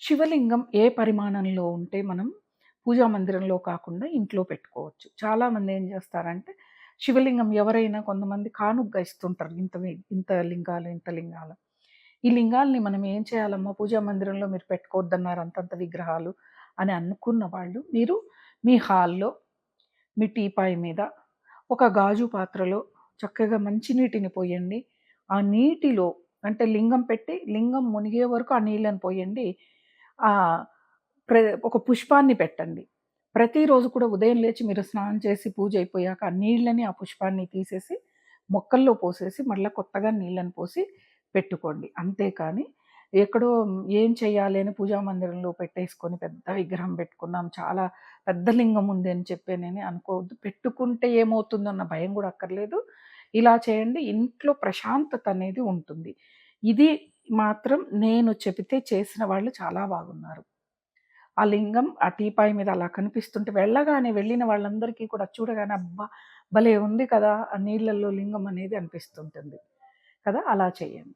శివలింగం ఏ పరిమాణంలో ఉంటే మనం పూజా మందిరంలో కాకుండా ఇంట్లో పెట్టుకోవచ్చు. చాలామంది ఏం చేస్తారంటే, శివలింగం ఎవరైనా కొంతమంది కానుగ్గా ఇస్తుంటారు. ఇంత లింగాలు, ఇంత లింగాలు. ఈ లింగాల్ని మనం ఏం చేయాలమ్మా పూజా మందిరంలో మీరు పెట్టుకోవద్దన్నారు అంతంత విగ్రహాలు అని అనుకున్న వాళ్ళు, మీరు మీ హాల్‌లో, మీ టీపాయ్ మీద ఒక గాజు పాత్రలో చక్కగా మంచినీటిని పోయండి. ఆ నీటిలో అంటే లింగం పెట్టి, లింగం మునిగే వరకు ఆ నీళ్ళని పోయండి. ఆహ్, ఒక పుష్పాన్ని పెట్టండి. ప్రతిరోజు కూడా ఉదయం లేచి మీరు స్నానం చేసి పూజ అయిపోయాక ఆ నీళ్ళని, ఆ పుష్పాన్ని తీసేసి మొక్కల్లో పోసేసి మళ్ళా కొత్తగా నీళ్ళని పోసి పెట్టుకోండి. అంతేకానీ ఎక్కడో ఏం చేయాలి అని పూజా మందిరంలో పెట్టేసుకొని పెద్ద విగ్రహం పెట్టుకున్నాం. చాలా పెద్ద లింగం ఉంది అని చెప్పానని అనుకోవద్దు. పెట్టుకుంటే ఏమవుతుందన్న భయం గూడా అక్కర్లేదు. ఇలా చేయండి. ఇంట్లో ప్రశాంతత అనేది ఉంటుంది. ఇది మాత్రం నేను చెబితే చేసిన వాళ్ళు చాలా బాగున్నారు. ఆ లింగం ఆ టీపాయ్ మీద అలా కనిపిస్తుంటే వెళ్ళిన వాళ్ళందరికీ కూడా చూడగానే అబ్బా! భలే ఉంది కదా! ఆ నీళ్ళల్లో లింగం అనేది అనిపిస్తుంటుంది. కదా! అలా చేయండి.